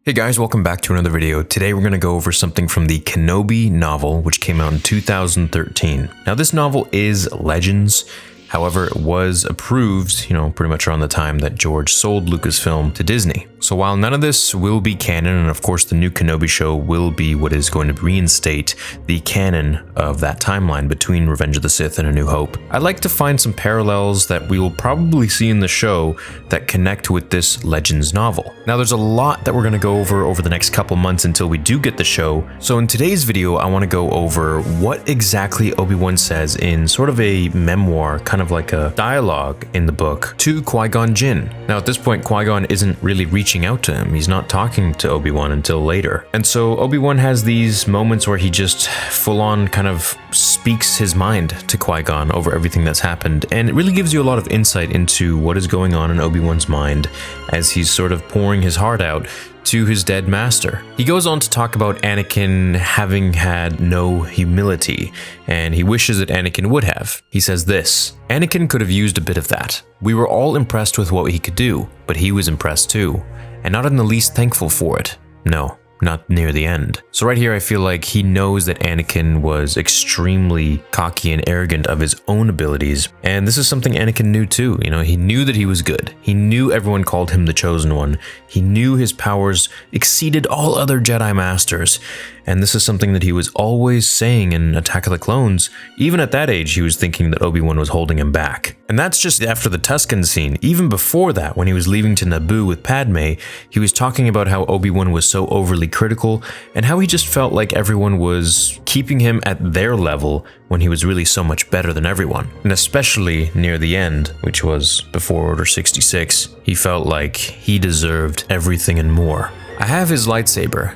Hey guys, welcome back to another video. Today we're going to go over something from the Kenobi novel, which came out in 2013. Now this novel is Legends. However, it was approved, pretty much around the time that George sold Lucasfilm to Disney. So while none of this will be canon, and of course the new Kenobi show will be what is going to reinstate the canon of that timeline between Revenge of the Sith and A New Hope, I'd like to find some parallels that we will probably see in the show that connect with this Legends novel. Now there's a lot that we're going to go over the next couple months until we do get the show. So in today's video, I want to go over what exactly Obi-Wan says in sort of a memoir, kind of like a dialogue in the book, to Qui-Gon Jinn. Now at this point, Qui-Gon isn't really reaching out to him. He's not talking to Obi-Wan until later. And so Obi-Wan has these moments where he just full-on kind of speaks his mind to Qui-Gon over everything that's happened. And it really gives you a lot of insight into what is going on in Obi-Wan's mind as he's sort of pouring his heart out to his dead master. He goes on to talk about Anakin having had no humility, and he wishes that Anakin would have. He says this: Anakin could have used a bit of that. We were all impressed with what he could do, but he was impressed too, and not in the least thankful for it. No, not near the end. So right here, I feel like he knows that Anakin was extremely cocky and arrogant of his own abilities. And this is something Anakin knew too. He knew that he was good. He knew everyone called him the Chosen One. He knew his powers exceeded all other Jedi Masters. And this is something that he was always saying in Attack of the Clones. Even at that age, he was thinking that Obi-Wan was holding him back. And that's just after the Tusken scene. Even before that, when he was leaving to Naboo with Padme, he was talking about how Obi-Wan was so overly critical and how he just felt like everyone was keeping him at their level when he was really so much better than everyone. And especially near the end, which was before Order 66, he felt like he deserved everything and more. I have his lightsaber,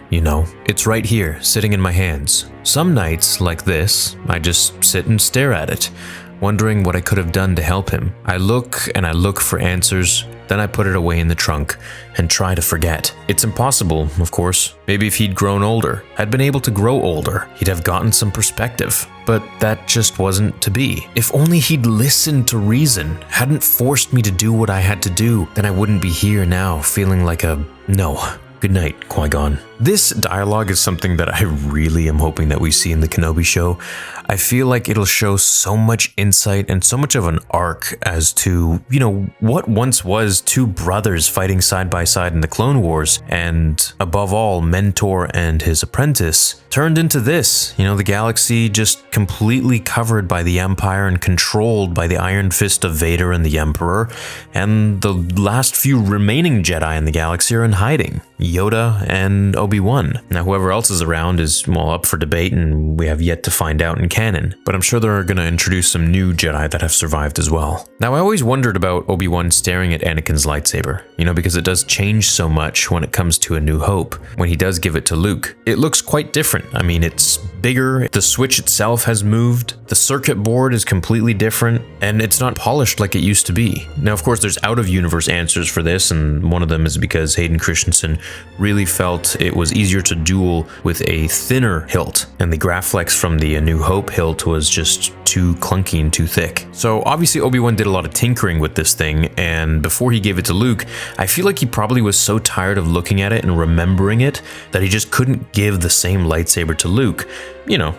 it's right here, sitting in my hands. Some nights, like this, I just sit and stare at it, wondering what I could have done to help him. I look and I look for answers, then I put it away in the trunk and try to forget. It's impossible, of course. Maybe if he'd grown older, had been able to grow older, he'd have gotten some perspective. But that just wasn't to be. If only he'd listened to reason, hadn't forced me to do what I had to do, then I wouldn't be here now feeling like a no. Good night, Qui-Gon. This dialogue is something that I really am hoping that we see in the Kenobi show. I feel like it'll show so much insight and so much of an arc as to, what once was two brothers fighting side by side in the Clone Wars, and above all, mentor and his apprentice, turned into this, the galaxy just completely covered by the Empire and controlled by the iron fist of Vader and the Emperor, and the last few remaining Jedi in the galaxy are in hiding. Yoda and Obi-Wan. Now whoever else is around is, up for debate, and we have yet to find out in canon, but I'm sure they're going to introduce some new Jedi that have survived as well. Now I always wondered about Obi-Wan staring at Anakin's lightsaber, because it does change so much when it comes to A New Hope, when he does give it to Luke. It looks quite different. It's bigger, the switch itself has moved, the circuit board is completely different, and it's not polished like it used to be. Now of course there's out-of-universe answers for this, and one of them is because Hayden Christensen really felt it was easier to duel with a thinner hilt, and the Graflex from the A New Hope hilt was just too clunky and too thick. So obviously Obi-Wan did a lot of tinkering with this thing, and before he gave it to Luke, I feel like he probably was so tired of looking at it and remembering it that he just couldn't give the same lightsaber to Luke,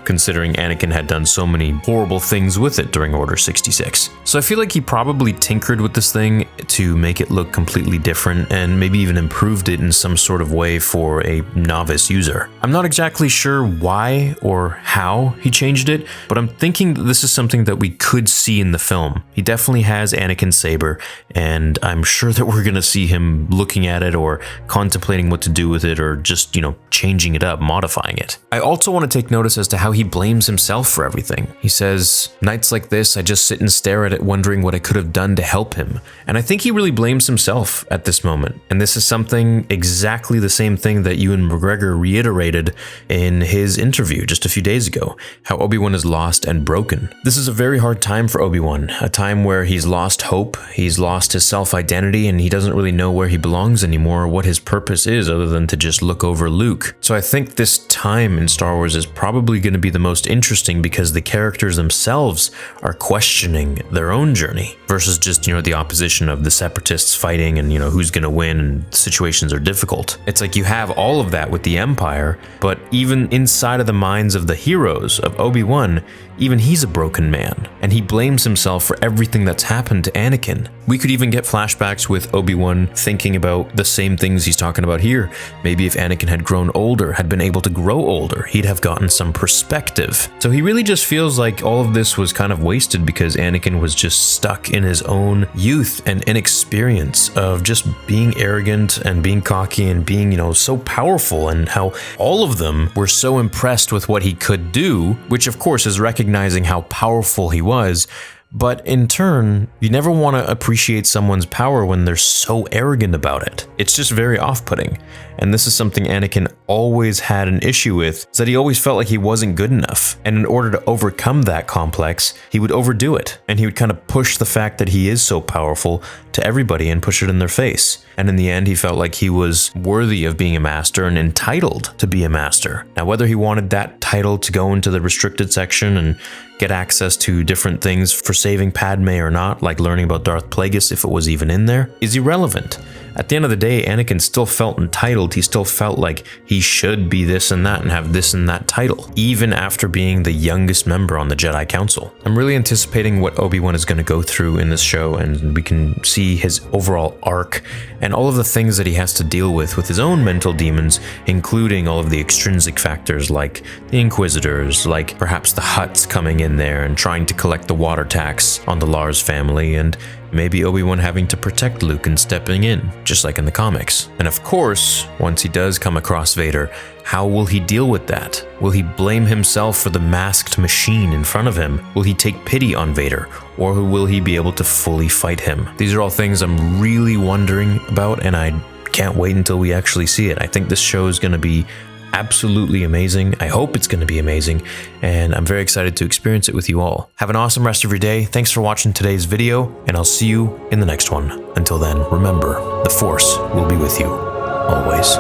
considering Anakin had done so many horrible things with it during Order 66. So I feel like he probably tinkered with this thing to make it look completely different, and maybe even improved it in some sort of way for a novice user. I'm not exactly sure why or how he changed it, but I'm thinking that this is something that we could see in the film. He definitely has Anakin's saber, and I'm sure that we're gonna see him looking at it or contemplating what to do with it, or just, changing it up, modifying it. I also want to take notice as to how he blames himself for everything. He says, nights like this, I just sit and stare at it wondering what I could have done to help him. And I think he really blames himself at this moment. And this is something exactly the same thing that Ewan McGregor reiterated in his interview just a few days ago, how Obi-Wan is lost and broken. This is a very hard time for Obi-Wan, a time where he's lost hope, he's lost his self-identity, and he doesn't really know where he belongs anymore or what his purpose is other than to just look over Luke. So I think this time in Star Wars is probably going to be the most interesting because the characters themselves are questioning their own journey. versus just, the opposition of the separatists fighting and, who's gonna win and situations are difficult. It's like you have all of that with the Empire, but even inside of the minds of the heroes of Obi-Wan, even he's a broken man, and he blames himself for everything that's happened to Anakin. We could even get flashbacks with Obi-Wan thinking about the same things he's talking about here. Maybe if Anakin had grown older, had been able to grow older, he'd have gotten some perspective. So he really just feels like all of this was kind of wasted because Anakin was just stuck in his own youth and inexperience of just being arrogant and being cocky and being, so powerful, and how all of them were so impressed with what he could do, which of course is recognizing how powerful he was. But in turn, you never want to appreciate someone's power when they're so arrogant about it. It's just very off-putting. And this is something Anakin always had an issue with, is that he always felt like he wasn't good enough. And in order to overcome that complex, he would overdo it. And he would kind of push the fact that he is so powerful to everybody and push it in their face. And in the end, he felt like he was worthy of being a master and entitled to be a master. Now, whether he wanted that title to go into the restricted section and get access to different things for saving Padme or not, like learning about Darth Plagueis if it was even in there, is irrelevant. At the end of the day, Anakin still felt entitled. He still felt like he should be this and that and have this and that title, even after being the youngest member on the Jedi Council. I'm really anticipating what Obi-Wan is going to go through in this show, and we can see his overall arc and all of the things that he has to deal with his own mental demons, including all of the extrinsic factors like the Inquisitors, like perhaps the Hutts coming in there and trying to collect the water tax on the Lars family, and maybe Obi-Wan having to protect Luke and stepping in, just like in the comics. And of course, once he does come across Vader, how will he deal with that? Will he blame himself for the masked machine in front of him? Will he take pity on Vader? Or will he be able to fully fight him? These are all things I'm really wondering about, and I can't wait until we actually see it. I think this show is going to be absolutely amazing. I hope it's going to be amazing, and I'm very excited to experience it with you all. Have an awesome rest of your day. Thanks for watching today's video, and I'll see you in the next one. Until then, remember, the Force will be with you always.